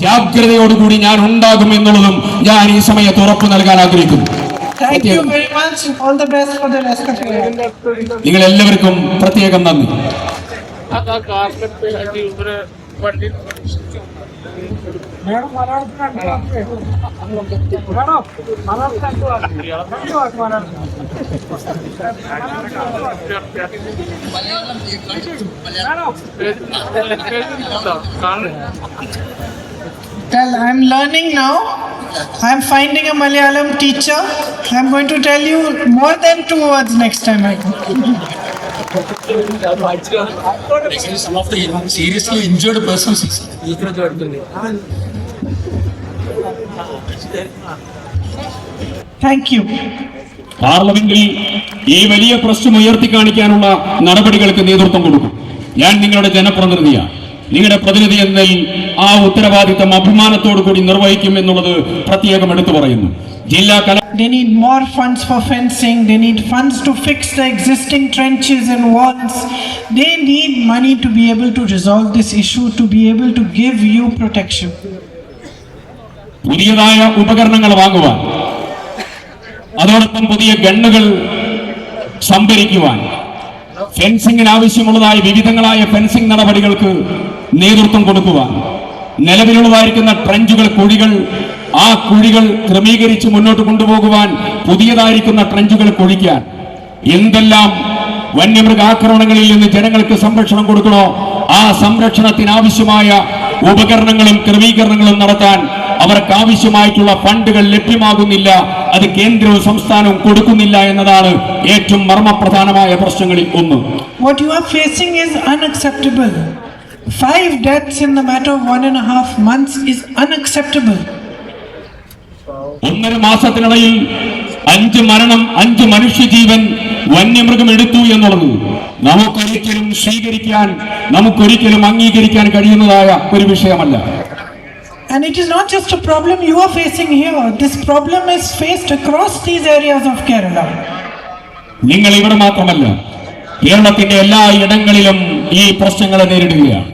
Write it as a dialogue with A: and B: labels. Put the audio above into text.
A: ജാഗ്രതയോടുകൂടി ഞാൻ ഉണ്ടാകും എന്നുള്ളതും ഞാൻ ഈ സമയത്ത് ഉറപ്പ് നൽകാൻ ആഗ്രഹിക്കുന്നു.
B: Thank you very much. All the best for the rest of your life.
A: നിങ്ങൾ എല്ലാവർക്കും പ്രത്യേകം നന്ദി.
B: Well, I'm learning now. I'm finding a Malayalam teacher. I'm going to tell you more than 2 words next time I go.
C: Some of the seriously injured persons.
B: Thank you.
A: പാർലമെന്റിൽ ഈ വലിയ പ്രശ്നം ഉയർത്തി കാണിക്കാനുള്ള നടപടികൾക്ക് നേതൃത്വം കൊടുക്കും. ഞാൻ നിങ്ങളുടെ ജനപ്രതിനിധിയാണ്. നിങ്ങളുടെ പ്രതിനിധി എന്നതിൽ ആ ഉത്തരവാദിത്തം അഭിമാനത്തോടു കൂടി നിർവഹിക്കും എന്നുള്ളത് പ്രത്യേകം എടുത്തു പറയുന്നു. ജില്ലാ കല
B: They need more funds for fencing. They need funds to fix the existing trenches and walls. They need money to be able to resolve this issue, to be able to give you protection.
A: പുതിയതായ ഉപകരണങ്ങൾ വാങ്ങുവാൻ, അതോടൊപ്പം പുതിയ ഗണ്ണുകൾ സംഭരിക്കുവാൻ, ഫെൻസിംഗിന് ആവശ്യമുള്ളതായ വിവിധങ്ങളായ fencing നടപടികൾക്ക് നേതൃത്വം കൊടുക്കുവാൻ, നിലവിലുള്ളതായിരിക്കുന്ന ട്രെഞ്ചുകൾ, കുഴികൾ, ആ കുഴികൾ ക്രമീകരിച്ച് മുന്നോട്ട് കൊണ്ടുപോകുവാൻ, പുതിയതായിരിക്കുന്ന ട്രെഞ്ചുകൾ കുഴിക്കാൻ, എന്തെല്ലാം വന്യമൃഗാക്രമണങ്ങളിൽ നിന്ന് ജനങ്ങൾക്ക് സംരക്ഷണം കൊടുക്കണോ ആ സംരക്ഷണത്തിനാവശ്യമായ ഉപകരണങ്ങളും ക്രമീകരണങ്ങളും നടത്താൻ അവർക്ക് ആവശ്യമായിട്ടുള്ള ഫണ്ടുകൾ ലഭ്യമാകുന്നില്ല. അത് കേന്ദ്രവും സംസ്ഥാനവും കൊടുക്കുന്നില്ല എന്നതാണ് ഏറ്റവും മർമ്മപ്രധാനമായ പ്രശ്നങ്ങളിൽ ഒന്ന്.
B: What you are facing is unacceptable. 5 deaths in the matter of 1.5 months is unacceptable.
A: 1.5 മാസത്തിനിടയിൽ 5 മരണം, 5 മനുഷ്യജീവൻ വന്യമൃഗം എടുത്തു എന്നുള്ളത് നമുക്കൊരിക്കലും സ്വീകരിക്കാൻ, നമുക്കൊരിക്കലും അംഗീകരിക്കാൻ കഴിയുന്നതായ ഒരു വിഷയമല്ല.
B: And it is not just a problem you are facing here. This problem is faced across these areas of Kerala.
A: നിങ്ങൾ ഇവിടെ മാത്രമല്ല, കേരളത്തിന്റെ എല്ലാ ഇടങ്ങളിലും ഈ പ്രശ്നങ്ങളെ നേരിടുകയാണ്.